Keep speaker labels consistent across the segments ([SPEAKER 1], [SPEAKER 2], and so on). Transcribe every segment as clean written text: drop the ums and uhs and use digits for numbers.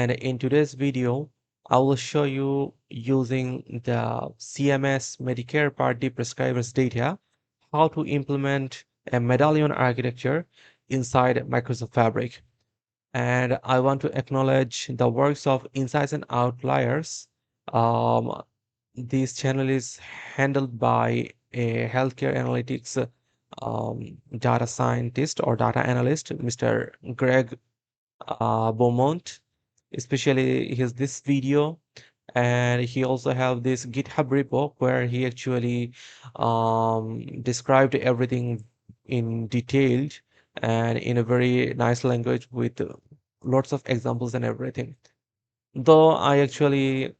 [SPEAKER 1] And in today's video, I will show you using the CMS Medicare Part D prescribers data how to implement a medallion architecture inside Microsoft Fabric. And I want to acknowledge the works of Insights and Outliers. Um, this channel is handled by a healthcare analytics data scientist or data analyst, Mr. Greg Beaumont. Especially his this video, and he also have this GitHub repo where he actually described everything in detailed and in a very nice language with lots of examples and everything. Though I actually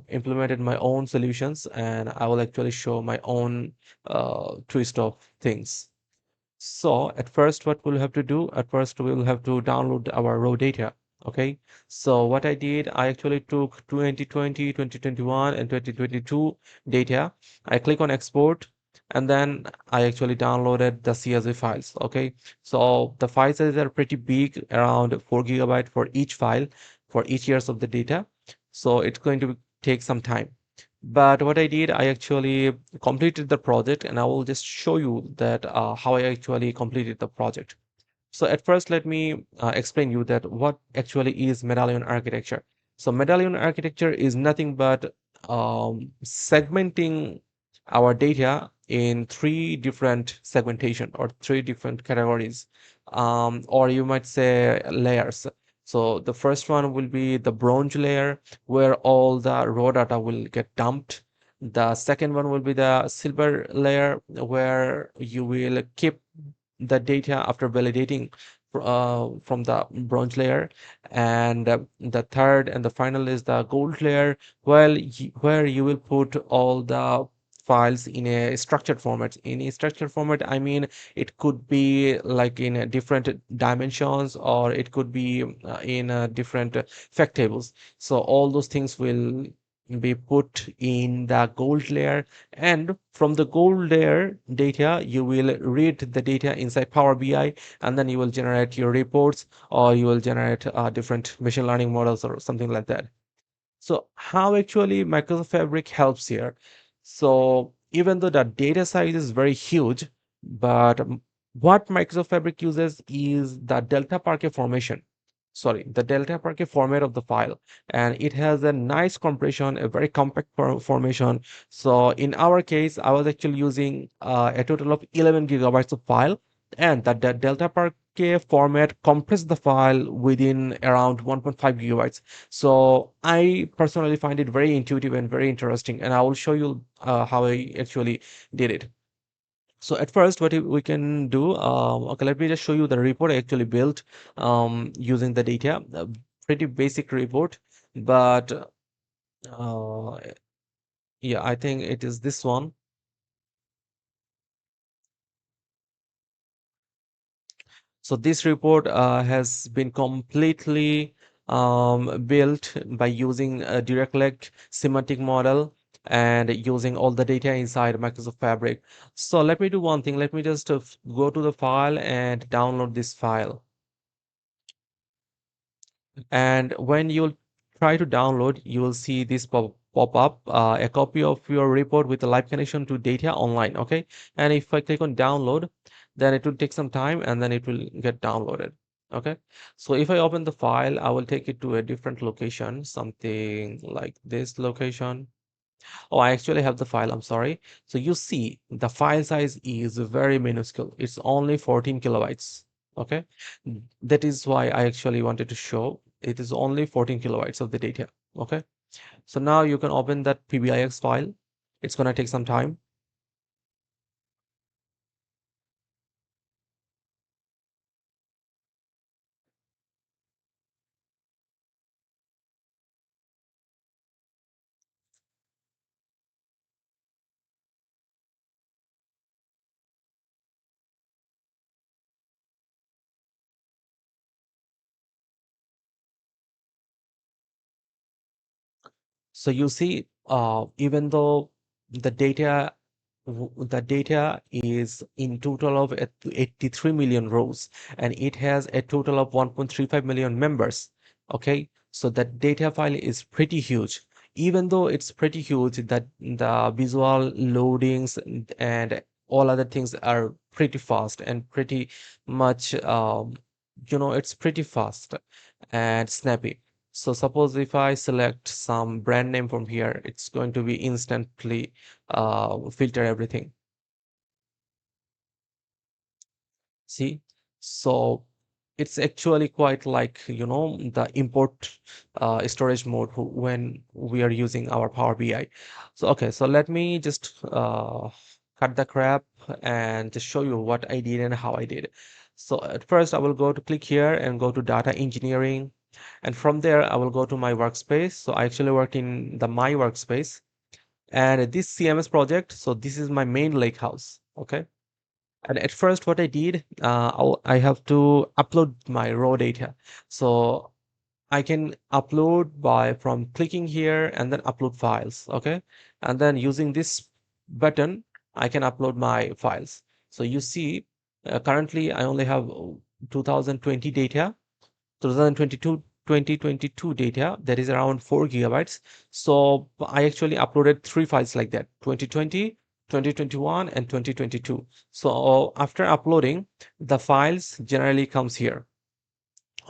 [SPEAKER 1] implemented my own solutions, and I will actually show my own twist of things. So at first, what we'll have to do, at first we'll have to download our raw data. Okay. So what I did, I actually took 2020, 2021, and 2022 data. I click on export, and then I actually downloaded the CSV files. Okay. So the file sizes are pretty big, around 4 GB for each file for each years of the data. So it's going to take some time. But what I did, I actually completed the project, and I will just show you that how I actually completed the project. So at first, let me explain you that what actually is medallion architecture. So medallion architecture is nothing but segmenting our data in three different segmentation or three different categories, or you might say layers. So the first one will be the bronze layer, where all the raw data will get dumped. The second one will be the silver layer, where you will keep the data after validating from the bronze layer. And the third and the final is the gold layer, where you will put all the files in a structured format. In a structured format, I mean, it could be like in a different dimensions, or it could be in different fact tables. So all those things will be put in the gold layer, and from the gold layer data, you will read the data inside Power BI, and then you will generate your reports, or you will generate different machine learning models or something like that. So how actually Microsoft Fabric helps here? So even though the data size is very huge, but what Microsoft Fabric uses is the delta parquet formation. Sorry, the delta parquet format of the file, and it has a nice compression, a very compact formation. So in our case, I was actually using a total of 11 gigabytes of file, and that delta parquet format compressed the file within around 1.5 gigabytes. So I personally find it very intuitive and very interesting, and I will show you how I actually did it. So at first, what we can do, okay, let me just show you the report I actually built using the data. Pretty basic report, but uh, yeah, I think it is this one. So this report has been completely built by using a direct semantic model and using all the data inside Microsoft Fabric. So let me do one thing. Let me just go to the file and download this file. And when you try to download, you will see this pop up, a copy of your report with a live connection to data online. Okay. And if I click on download, then it will take some time, and then it will get downloaded. Okay. So if I open the file, I will take it to a different location, something like this location. Oh, I actually have the file. I'm sorry. So you see the file size is very minuscule. It's only 14 kilobytes. Okay. That is why I actually wanted to show it is only 14 kilobytes of the data. Okay. So now you can open that PBIX file. It's going to take some time. So you see, even though the data the data is in total of 83 million rows, and it has a total of 1.35 million members. Okay, So that data file is pretty huge. Even though it's pretty huge, that the visual loadings and all other things are pretty fast and pretty much, it's pretty fast and snappy. So suppose if I select some brand name from here, it's going to be instantly filter everything. See, so it's actually quite like, the import storage mode when we are using our Power BI. So, okay, so let me just cut the crap and just show you what I did and how I did. So at first I will go to click here and go to data engineering. And from there, I will go to my workspace. So I actually work in the my workspace and this CMS project. So this is my main lake house. Okay. And at first, what I did, I have to upload my raw data. So I can upload by from clicking here and then upload files. Okay. And then using this button, I can upload my files. So you see, currently I only have 2020 data, 2022 2022 data, that is around 4 gigabytes. So I actually uploaded three files like that: 2020, 2021, and 2022. So after uploading, the files generally comes here.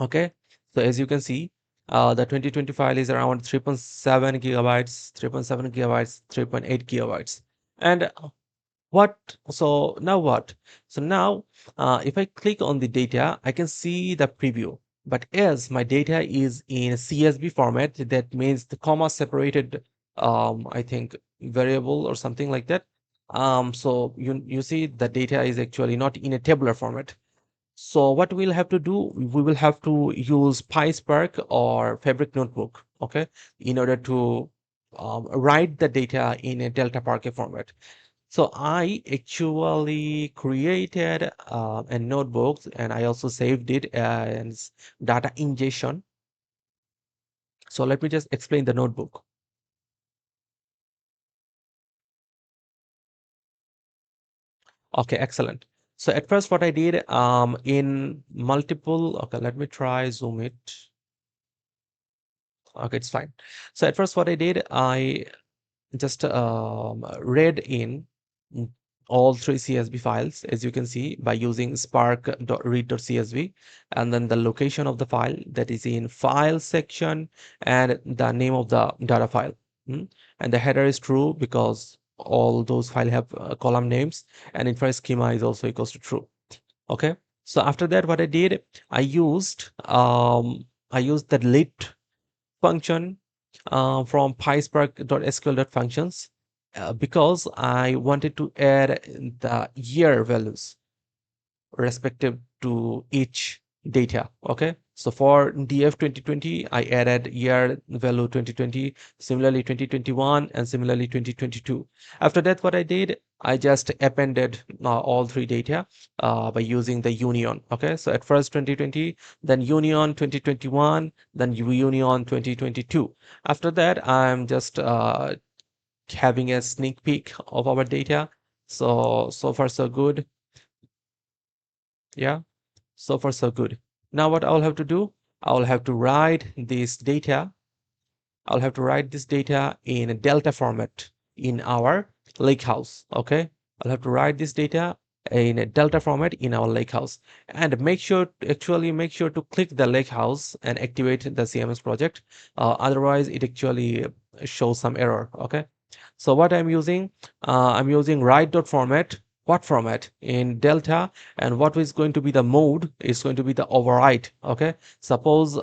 [SPEAKER 1] Okay, so as you can see, the 2020 file is around 3.7 gigabytes, 3.7 gigabytes, 3.8 gigabytes. And what? So now what? So now, if I click on the data, I can see the preview. But as my data is in CSV format, that means the comma separated, I think variable or something like that. So you see the data is actually not in a tabular format. So what we'll have to do, we will have to use PySpark or Fabric Notebook, okay, in order to write the data in a Delta Parquet format. So I actually created a notebook and I also saved it as data ingestion. So let me just explain the notebook. Okay, excellent. So at first what I did in multiple, okay, let me try zoom it. Okay, it's fine. So at first what I did, I just read in mm, all three CSV files, as you can see, by using spark.read.csv, and then the location of the file, that is in file section, and the name of the data file. And the header is true because all those files have column names, and infra schema is also equals to true. Okay. So after that, what I did, I used the lit function from PySpark.sql.functions because I wanted to add the year values respective to each data. Okay. So for DF 2020, I added year value 2020, similarly 2021, and similarly 2022. After that, what I did, I just appended all three data by using the union. Okay. So at first 2020, then union 2021, then union 2022. After that, I'm just having a sneak peek of our data. So far so good. Yeah. So far, so good. Now what I'll have to do, I'll have to write this data. I'll have to write this data in a Delta format in our lakehouse. Okay. I'll have to write this data in a Delta format in our lakehouse and make sure to click the lakehouse and activate the CMS project. Otherwise, it actually shows some error. Okay. So what I'm using write.format. What format in Delta, and what is going to be the mode is going to be the overwrite. Okay. Suppose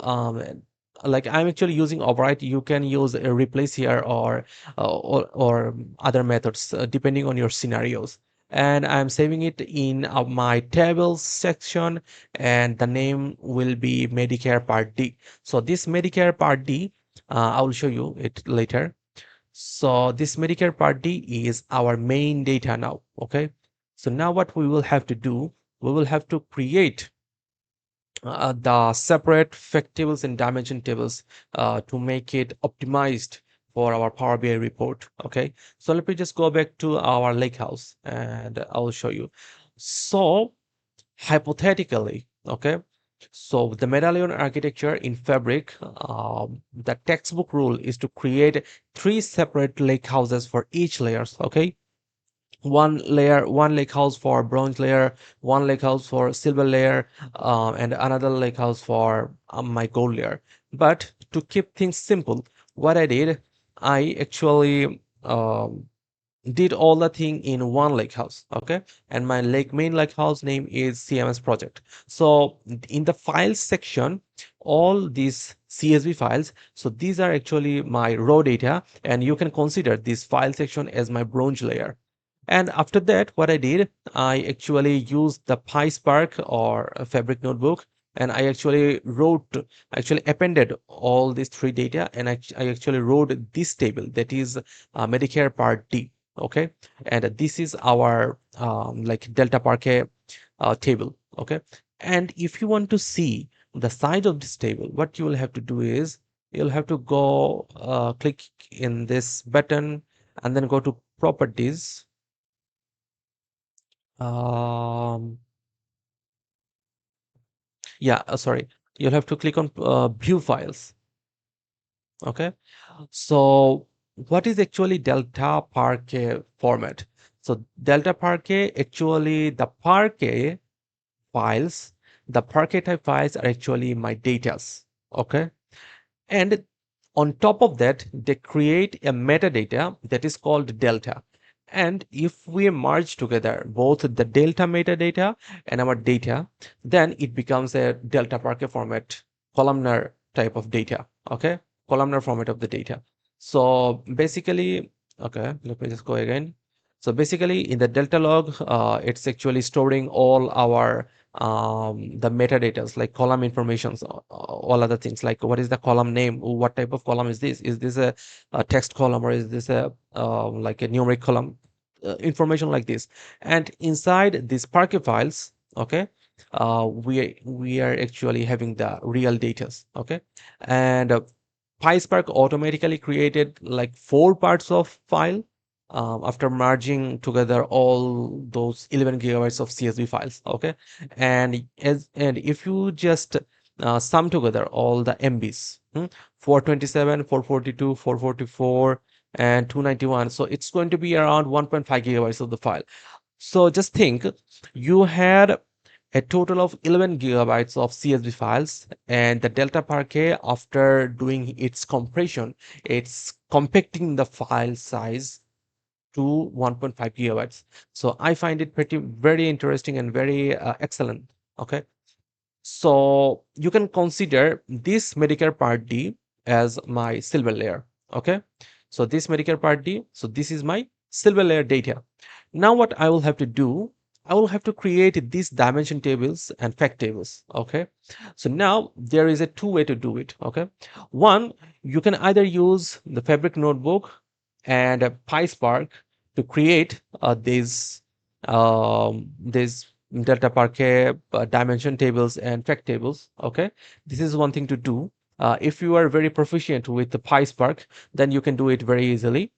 [SPEAKER 1] like I'm actually using overwrite. You can use a replace here or other methods depending on your scenarios. And I'm saving it in my tables section, and the name will be Medicare Part D. So this Medicare Part D, I will show you it later. So this Medicare Part D is our main data now. Okay. So now what we will have to do, we will have to create the separate fact tables and dimension tables to make it optimized for our Power BI report. Okay. So let me just go back to our lakehouse and I will show you. So hypothetically, okay, So the Medallion architecture in Fabric, the textbook rule is to create three separate lake houses for each layers. Okay, one lake house for bronze layer, one lake house for silver layer, and another lake house for my gold layer. But to keep things simple, what I did, I actually did all the thing in one lake house. Okay, and my main lake house name is CMS project. So in the files section, all these CSV files, so these are actually my raw data, and you can consider this file section as my bronze layer. And after that, what I did, I actually used the PySpark or a Fabric notebook, and I actually appended all these three data, and I actually wrote this table, that is Medicare Part D. Okay, and this is our like Delta Parquet table. Okay, and if you want to see the size of this table, what you will have to do is you'll have to go click in this button and then go to properties. Um, yeah, sorry. You'll have to click on view files. Okay. So what is actually Delta Parquet format? So Delta Parquet, actually the Parquet files, the Parquet type files are actually my datas. Okay. And on top of that, they create a metadata that is called delta. And if we merge together both the delta metadata and our data, then it becomes a delta Parquet format columnar type of data. Okay, columnar format of the data. So basically, okay, let me just go again. So basically, in the delta log, it's actually storing all our the metadatas like column informations, all other things like what is the column name, what type of column is this, a text column, or is this a like a numeric column, information like this. And inside these Parquet files, okay, we are actually having the real datas. Okay, and PySpark automatically created like four parts of file after merging together all those 11 gigabytes of CSV files. Okay, and if you just sum together all the MBs, 427, 442, 444, and 291, so it's going to be around 1.5 gigabytes of the file. So just think, you had a total of 11 gigabytes of CSV files, and the Delta Parquet, after doing its compression, it's compacting the file size to 1.5 gigabytes. So I find it pretty very interesting and very excellent. Okay, so you can consider this Medicare Part D as my silver layer. Okay, so this Medicare Part D, so this is my silver layer data. Now what I will have to do, I will have to create these dimension tables and fact tables. Okay, so now there is a two-way to do it. Okay, one, you can either use the Fabric notebook and a PySpark to create these Delta Parquet dimension tables and fact tables. Okay, this is one thing to do. If you are very proficient with the PySpark, then you can do it very easily.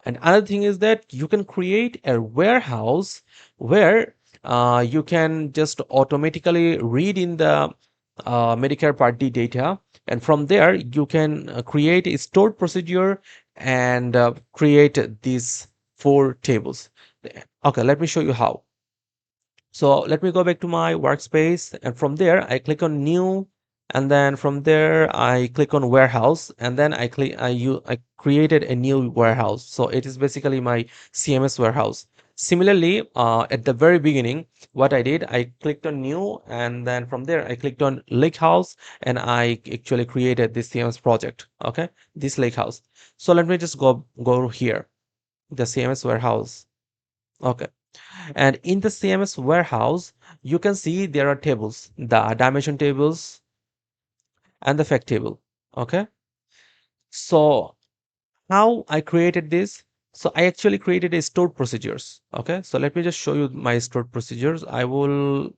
[SPEAKER 1] And another thing is that you can create a warehouse where you can just automatically read in the Medicare Part D data, and from there you can create a stored procedure and create these four tables. Okay, let me show you how. So let me go back to my workspace, and from there I click on new, and then from there I click on warehouse, and then I created a new warehouse. So it is basically my CMS warehouse. Similarly, at the very beginning, what I did, I clicked on new, and then from there I clicked on lake house, and I actually created this CMS project. Okay, this lake house. So let me just go here, the CMS warehouse. Okay, and in the CMS warehouse, you can see there are tables, the dimension tables and the fact table. Okay. So how I created this? So I actually created a stored procedures. Okay. So let me just show you my stored procedures. I will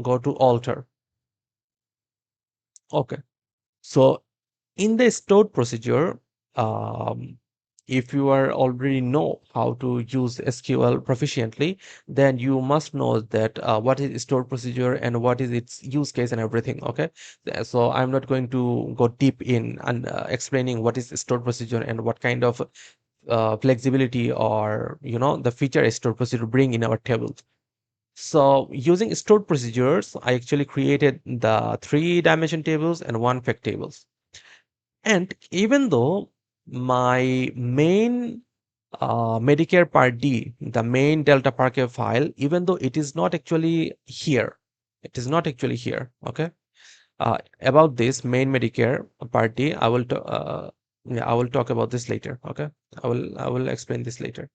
[SPEAKER 1] go to alter. Okay. So in the stored procedure, um, if you are already know how to use SQL proficiently, then you must know that what is stored procedure and what is its use case and everything. Okay, so I'm not going to go deep in and explaining what is stored procedure and what kind of flexibility or the feature stored procedure bring in our table. So using stored procedures, I actually created the three-dimension tables and one fact tables. And even though my main Medicare Part D, the main Delta Parquet file, even though it is not actually here, it is not actually here. Okay. About this main Medicare Part D, yeah, I will talk about this later. Okay. I will explain this later.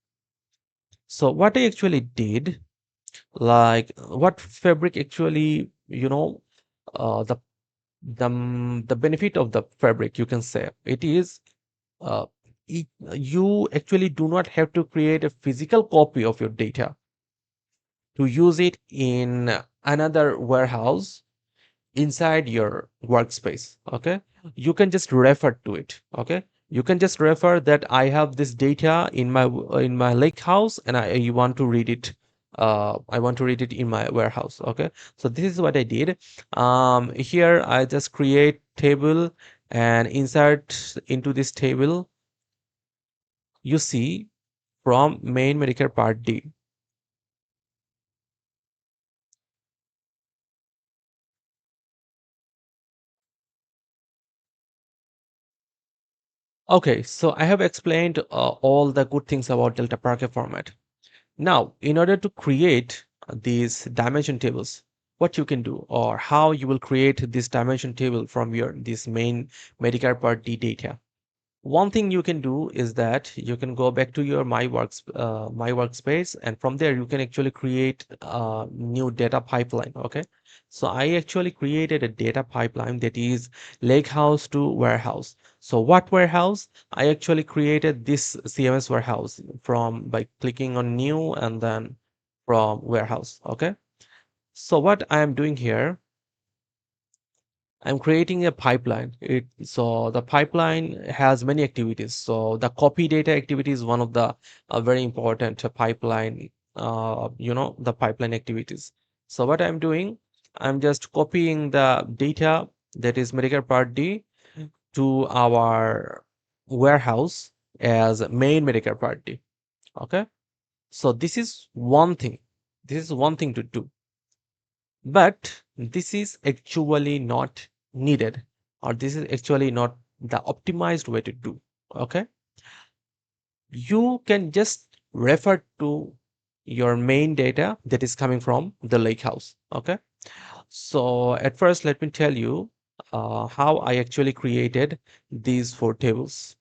[SPEAKER 1] So what I actually did, like what Fabric actually, the the benefit of the Fabric, you can say it is uh, you actually do not have to create a physical copy of your data to use it in another warehouse inside your workspace. Okay, you can just refer to it. Okay, you can just refer that I have this data in my lake house, and I want to read it. I want to read it in my warehouse. Okay, so this is what I did. Here I just create table and insert into this table, you see, from main Medicare Part D. Okay, so I have explained all the good things about Delta Parquet format. Now, in order to create these dimension tables, what you can do or how you will create this dimension table from your this main Medicare Part D data. One thing you can do is that you can go back to your my workspace, and from there you can actually create a new data pipeline. Okay, so I actually created a data pipeline that is lakehouse to warehouse. So what warehouse? I actually created this CMS warehouse from by clicking on new and then from warehouse. Okay, so what I am doing here, I'm creating a pipeline. So the pipeline has many activities. So the copy data activity is one of the very important pipeline, the pipeline activities. So what I'm doing, I'm just copying the data that is Medicare Part D to our warehouse as main Medicare Part D. Okay. So this is one thing. This is one thing to do. But this is actually not needed, or this is actually not the optimized way to do. Okay, you can just refer to your main data that is coming from the lakehouse. Okay, so at first let me tell you how I actually created these four tables,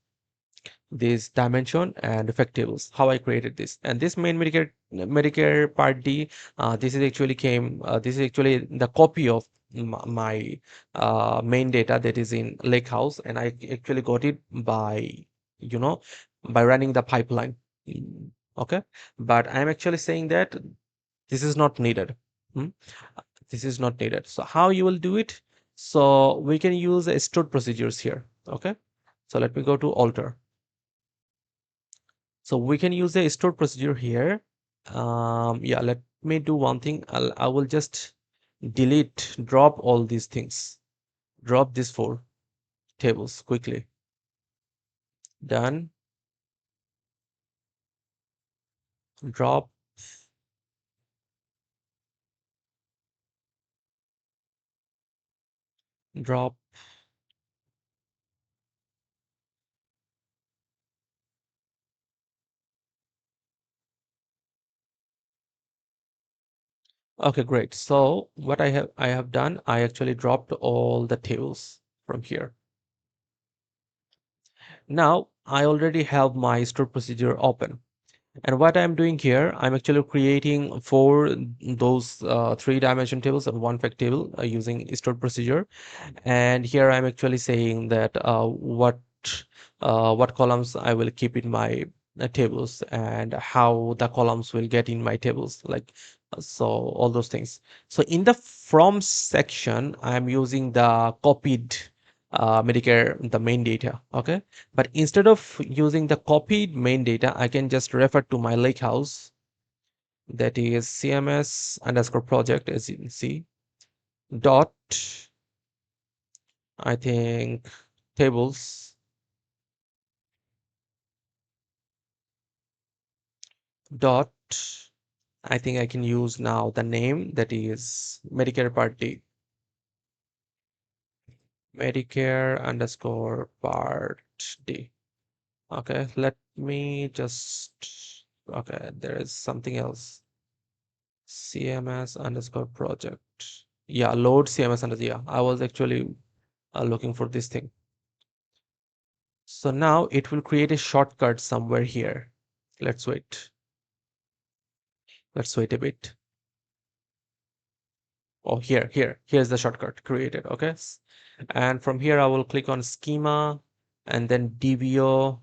[SPEAKER 1] this dimension and effect tables, how I created this. And this main Medicare Part D, this is actually the copy of my main data that is in Lakehouse, and I actually got it you know, by running the pipeline. Okay, but I'm actually saying that this is not needed. Hmm? This is not needed. So how you will do it? So we can use stored procedures here. Okay, so let me go to alter. So we can use a stored procedure here. Yeah, let me do one thing. I will just drop all these things. Drop these four tables quickly. Done. Drop, drop. Okay, great. So what I have done, I actually dropped all the tables from here. Now I already have my stored procedure open. And what I'm doing here, I'm actually creating four those three-dimension tables and one fact table using stored procedure. And here I'm actually saying that what columns I will keep in my tables and how the columns will get in my tables, like so all those things. So in the from section, I'm using the copied Medicare, the main data. Okay. But instead of using the copied main data, I can just refer to my lake house, that is CMS underscore project, as you can see, dot, I think, tables dot, I think I can use now the name, that is Medicare Part D, Medicare underscore Part D. Okay, let me just, okay, there is something else. CMS underscore project. Yeah, load CMS underscore, yeah, I was actually looking for this thing. So now it will create a shortcut somewhere here. Let's wait. Let's wait a bit. Oh, here's the shortcut created. Okay. And from here, I will click on schema and then DBO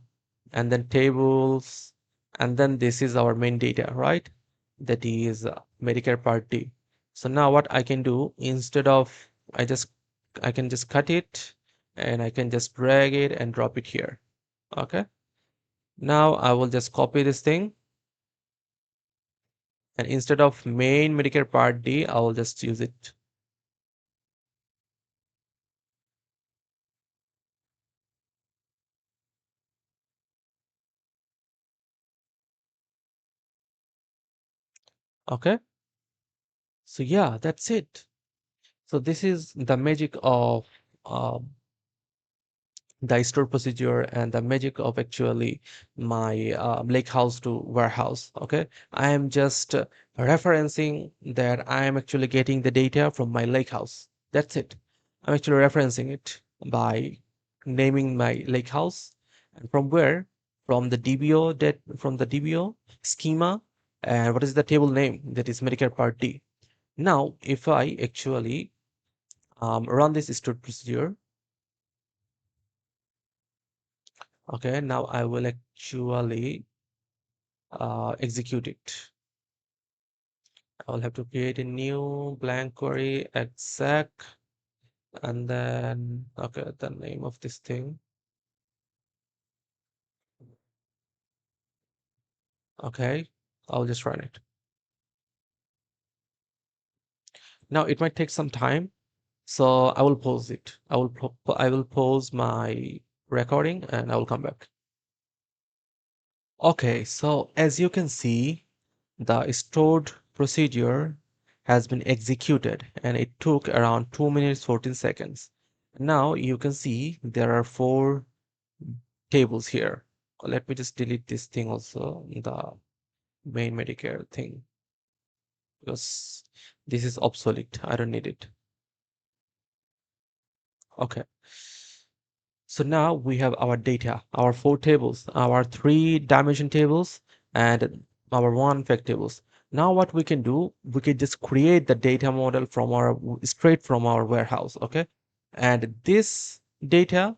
[SPEAKER 1] and then tables. And then this is our main data, right? That is Medicare Part D. So now what I can do, instead of, I can just cut it and I can just drag it and drop it here. Okay. Now I will just copy this thing, and instead of main Medicare Part D, I will just use it. Okay. So yeah, that's it. So this is the magic of um, the store procedure and the magic of actually my lake house to warehouse. Okay, I am just referencing that I am actually getting the data from my lake house. That's it. I'm actually referencing it by naming my lake house, and from where? From the DBO, that from the DBO schema, and what is the table name? That is Medicare Part D. Now, if I actually run this stored procedure, okay, now I will actually execute it. I'll have to create a new blank query exec, and then, okay, the name of this thing. Okay, I'll just run it. Now it might take some time, so I will pause it. I will pause my recording and I will come back. Okay, so as you can see, the stored procedure has been executed and it took around 2 minutes 14 seconds. Now you can see there are 4 tables here. Let me just delete this thing also, the main Medicare thing, because this is obsolete. I don't need it. Okay. So now we have our data, our 4 tables, our 3 dimension tables, and our 1 fact tables. Now what we can do, we can just create the data model from our straight from our warehouse. Okay. And this data,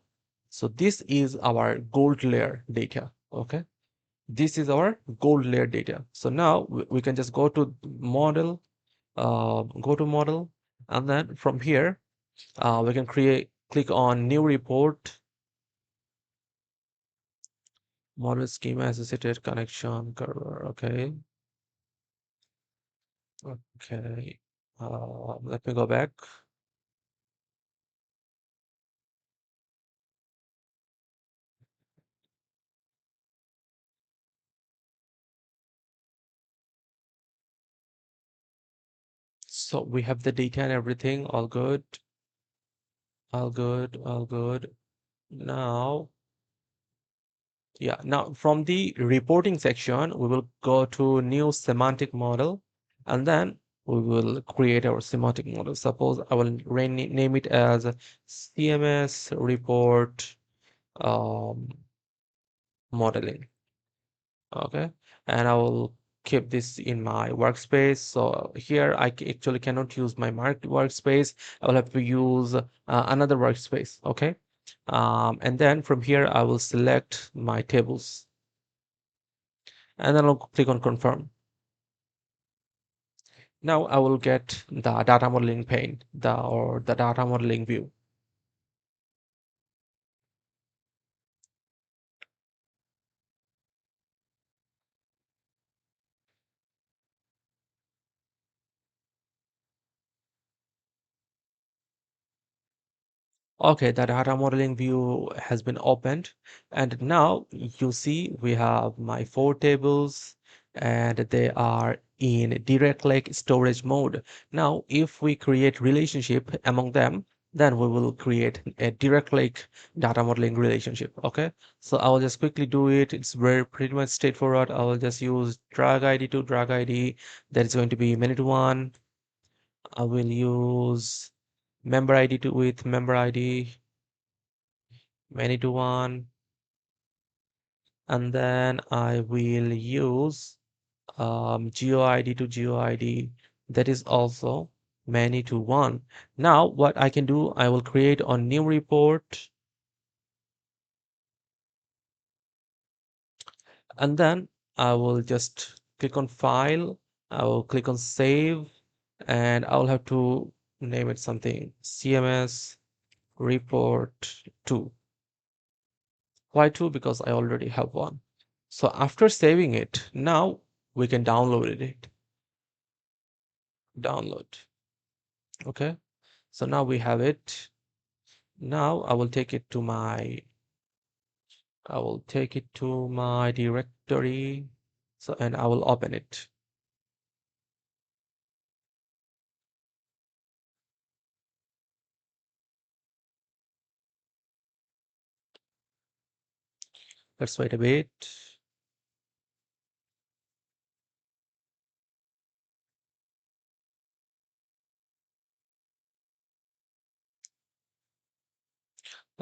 [SPEAKER 1] so this is our gold layer data. Okay. This is our gold layer data. So now we can just go to model, go to model, and then from here, we can click on new report, model schema associated connection curve. Okay. Okay. Let me go back. So we have the data and everything. All good. All good. All good. Now, yeah, now from the reporting section, we will go to new semantic model, and then we will create our semantic model. Suppose I will name it as CMS report um, modeling. Okay, and I will keep this in my workspace. So here I actually cannot use my marked workspace. I will have to use another workspace. Okay, and then from here I will select my tables, and then I'll click on confirm. Now I will get the data modeling pane, the data modeling view. Okay, the data modeling view has been opened, and now you see we have my four tables, and they are in direct lake storage mode. Now, if we create relationship among them, then we will create a direct lake data modeling relationship. Okay, so I will just quickly do it. It's very pretty much straightforward. I will just use drag ID to drag ID. That is going to be minute one. I will use member ID to with member ID many to one, and then I will use GeoID to GeoID. That is also many to one. Now, what I can do, I will create a new report, and then I will just click on File. I will click on Save, and I will have to name it something CMS report 2. Why 2? Because I already have one. So after saving it, now we can download it. Download. Okay. So now we have it. Now I will take it to my directory. So, and I will open it. Let's wait a bit.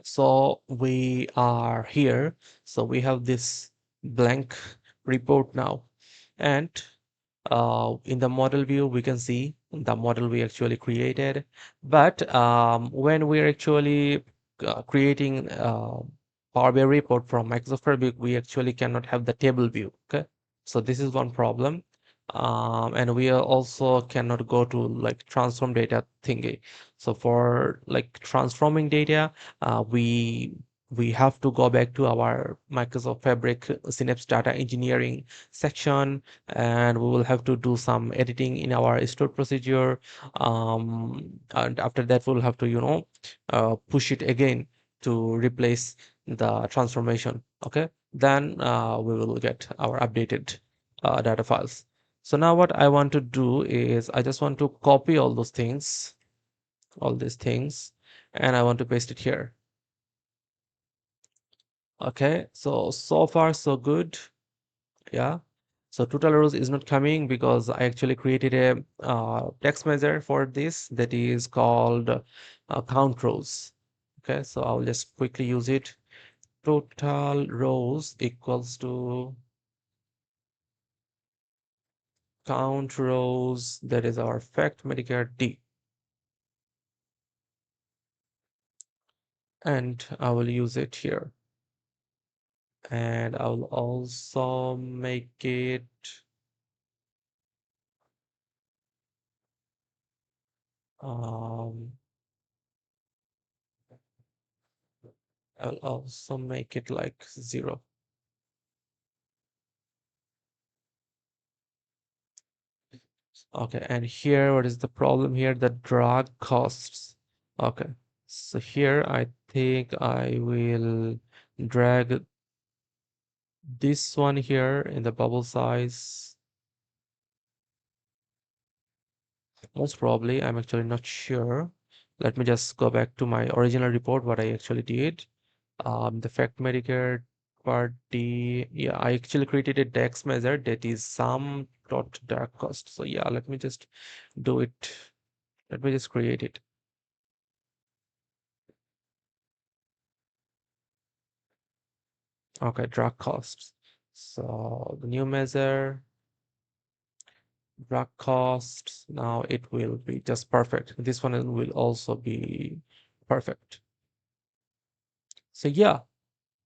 [SPEAKER 1] So we are here. So we have this blank report now. And in the model view, we can see the model we actually created. But when we're actually creating Power BI report from Microsoft Fabric, we actually cannot have the table view. Okay, so this is one problem. And we are also cannot go to like transform data thingy. So for like transforming data, we have to go back to our Microsoft Fabric Synapse data engineering section, and we will have to do some editing in our stored procedure. And after that, we'll have to, push it again to replace the transformation. Okay, then we will get our updated data files. So now what I want to do is I just want to copy all these things, and I want to paste it here. Okay, so far so good. Yeah. So total rows is not coming because I actually created a text measure for this that is called count rows. Okay, so I'll just quickly use it. Total rows equals to count rows. That is our fact Medicare D. And I will use it here. And I will also make it um I'll also make it like 0. Okay, and here, what is the problem here? The drag costs. Okay, so here I think I will drag this one here in the bubble size. Most probably, I'm actually not sure. Let me just go back to my original report, what I actually did. The fact Medicare Part D, yeah, I actually created a DEX measure that is sum dot drag cost. So yeah, let me just do it. Let me just create it. Okay, drug costs. So the new measure, drug costs. Now it will be just perfect. This one will also be perfect. So yeah,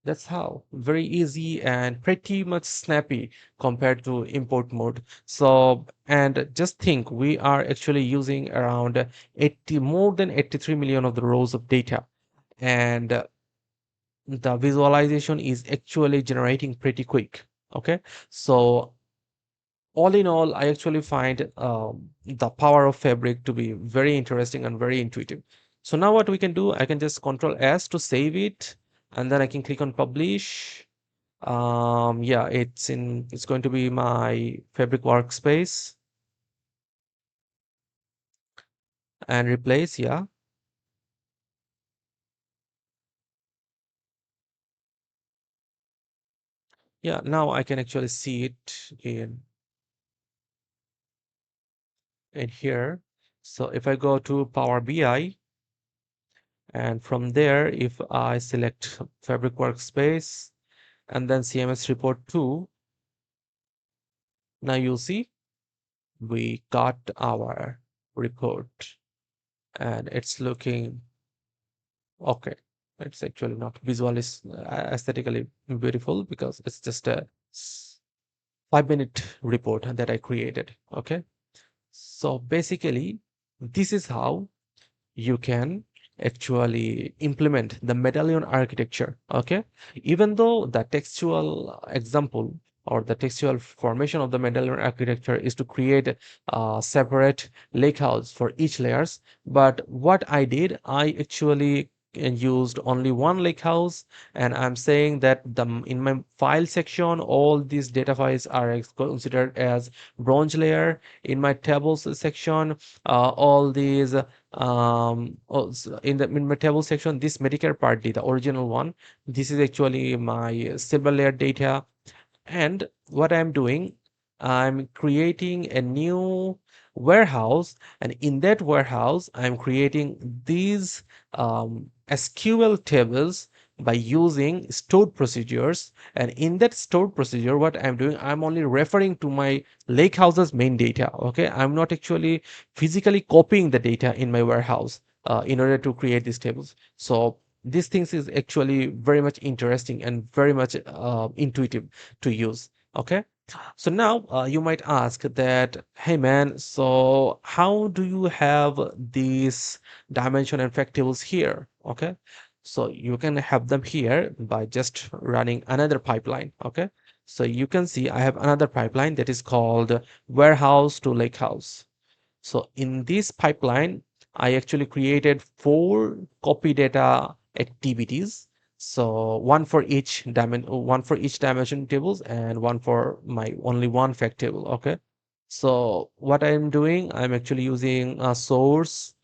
[SPEAKER 1] that's how. Very easy and pretty much snappy compared to import mode. So, and just think, we are actually using around 80, more than 83 million of the rows of data. And the visualization is actually generating pretty quick. Okay, so all in all, I actually find the power of Fabric to be very interesting and very intuitive. So now what we can do, I can just Control S to save it, and then I can click on publish. Yeah, it's going to be my Fabric workspace and replace. Yeah, yeah. Now I can actually see it in here. So if I go to Power BI, and from there, if I select Fabric Workspace and then CMS Report 2, now you'll see we got our report and it's looking okay. It's actually not visually aesthetically beautiful because it's just a 5-minute report that I created. Okay. So basically, this is how you can actually implement the medallion architecture. Okay, even though the textual example or the textual formation of the medallion architecture is to create separate lakehouse for each layers, but what I did, I actually used only one lakehouse, and I'm saying that the in my file section all these data files are considered as bronze layer. In my tables section, all these also in my table section, this Medicare Part D, the original one, this is actually my silver layer data. And what I'm doing, I'm creating a new warehouse, and in that warehouse, I'm creating these SQL tables by using stored procedures. And in that stored procedure, what I'm doing, I'm only referring to my lakehouse's main data. Okay, I'm not actually physically copying the data in my warehouse in order to create these tables. So these things is actually very much interesting and very much intuitive to use. Okay, so now you might ask that, hey man, so how do you have these dimension and fact tables here? Okay, so you can have them here by just running another pipeline. Okay, so you can see I have another pipeline that is called warehouse to lakehouse. So in this pipeline, I actually created 4 copy data activities. So one for each dimension tables and one for my only one fact table. Okay. So what I'm doing, I'm actually using a source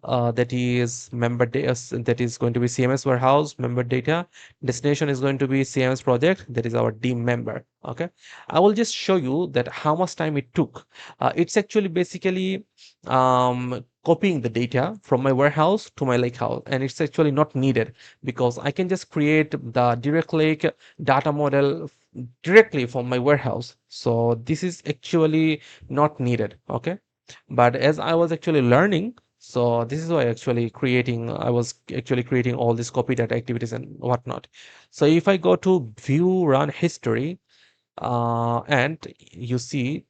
[SPEAKER 1] that is member data, that is going to be CMS warehouse member data. Destination is going to be CMS project, that is our D member. Okay, I will just show you that how much time it took. It's actually basically copying the data from my warehouse to my lakehouse, and it's actually not needed because I can just create the direct lake data model directly from my warehouse. So this is actually not needed. Okay, but as I was actually learning, so this is why I was actually creating all these copy data activities and whatnot. So if I go to view run history, and you see,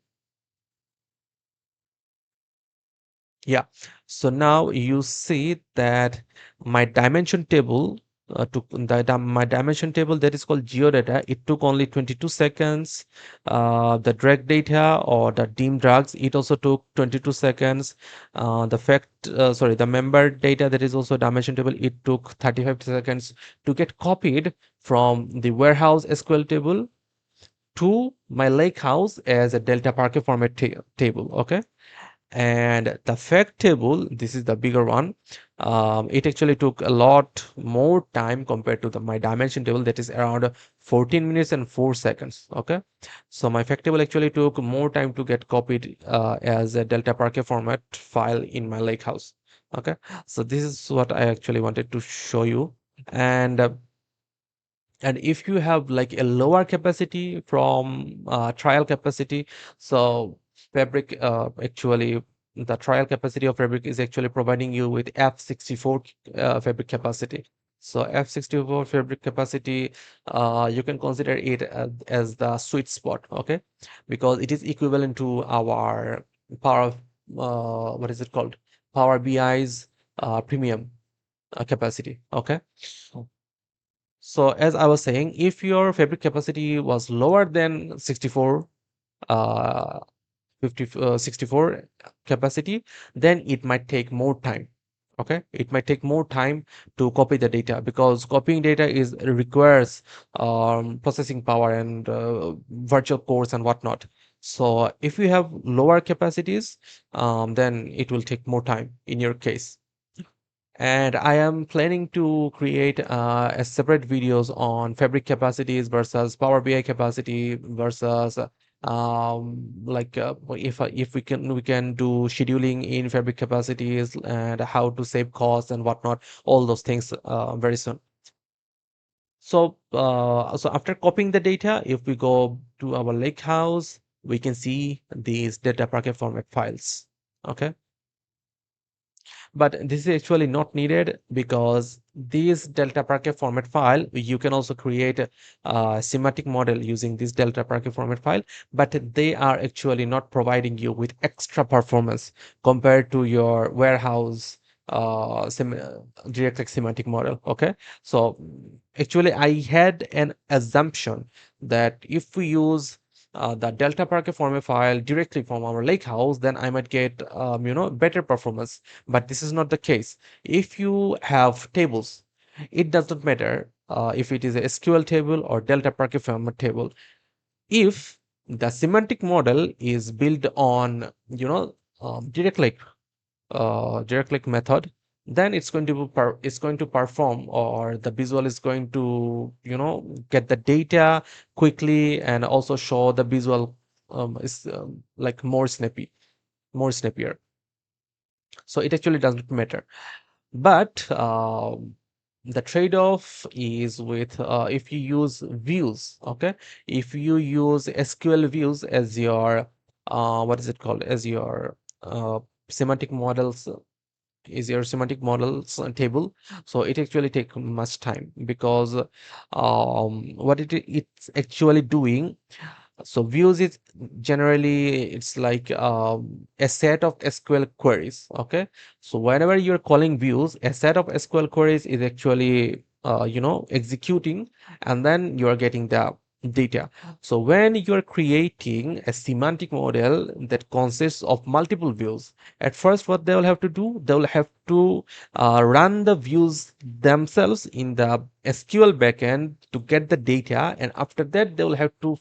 [SPEAKER 1] yeah, so now you see that my dimension table my dimension table that is called geodata, it took only 22 seconds. The drag data or the dim drags, it also took 22 seconds. The member data that is also dimension table, it took 35 seconds to get copied from the warehouse SQL table to my lake house as a delta Parquet format table. Okay, and the fact table, this is the bigger one. It actually took a lot more time compared to my dimension table that is around 14 minutes and 4 seconds. Okay, so my fact table actually took more time to get copied as a delta Parquet format file in my lakehouse. Okay, so this is what I actually wanted to show you. And if you have like a lower capacity from trial capacity, so fabric actually the trial capacity of fabric is actually providing you with f64 fabric capacity. So f64 fabric capacity, you can consider it as the sweet spot. Okay, because it is equivalent to our power what is it called, Power BI's premium capacity. Okay, so as I was saying, if your fabric capacity was lower than 64, uh, 64 capacity, then it might take more time. Okay, it might take more time to copy the data because copying data is requires processing power and virtual cores and whatnot. So if you have lower capacities, then it will take more time in your case. And I am planning to create a separate videos on Fabric capacities versus Power BI capacity versus if we can do scheduling in Fabric capacities and how to save costs and whatnot, all those things very soon. So after copying the data, if we go to our lake house, we can see these data packet format files. Okay. But this is actually not needed because this delta packet format file, you can also create a semantic model using this delta packet format file, but they are actually not providing you with extra performance compared to your warehouse direct semantic model. Okay, so actually I had an assumption that if we use the delta packet format file directly from our lake house, then I might get better performance, but this is not the case. If you have tables, it does not matter if it is a SQL table or delta packet format table. If the semantic model is built on direct link method, then it's going to perform, or the visual is going to get the data quickly and also show the visual is like more snappier. So it actually doesn't matter. But the trade-off is with if you use views, okay? If you use SQL views as your what is it called? As your semantic models, is your semantic models table. So it actually take much time because what it's actually doing, so views is generally it's like a set of SQL queries. Okay, so whenever you're calling views, a set of SQL queries is actually executing, and then you're getting the data. So when you're creating a semantic model that consists of multiple views, at first what they will have to do, they will have to run the views themselves in the SQL backend to get the data, and after that they will have to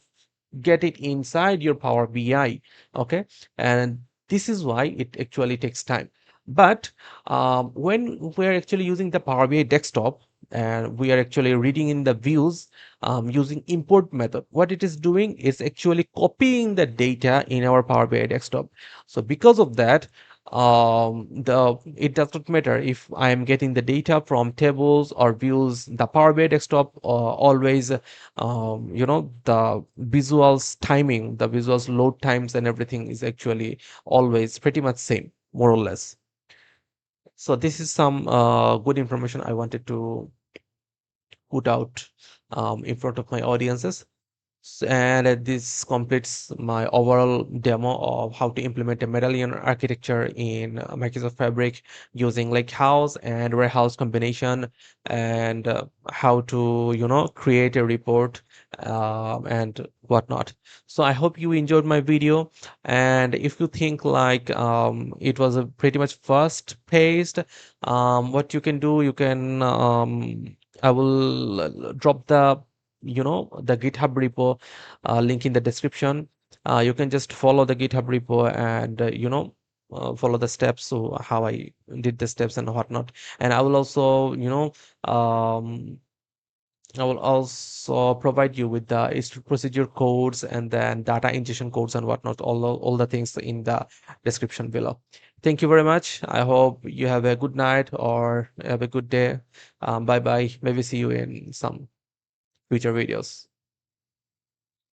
[SPEAKER 1] get it inside your Power BI. Okay, and this is why it actually takes time. But when we're actually using the Power BI desktop and we are actually reading in the views using import method, what it is doing is actually copying the data in our Power BI desktop. So because of that, the it does not matter if I am getting the data from tables or views. The Power BI desktop always the visuals timing, the visuals load times and everything is actually always pretty much same, more or less. So this is some good information I wanted to put out in front of my audiences. And this completes my overall demo of how to implement a Medallion architecture in Microsoft Fabric using Lakehouse and Warehouse combination, and how to, create a report and whatnot. So I hope you enjoyed my video. And if you think like it was a pretty much fast paced, what you can do, you can I will drop the GitHub repo link in the description. You can just follow the GitHub repo and follow the steps, so how I did the steps and whatnot. And I will also provide you with the procedure codes and then data ingestion codes and whatnot, all the things in the description below. Thank you very much. I hope you have a good night or have a good day. Bye bye. Maybe see you in some future videos.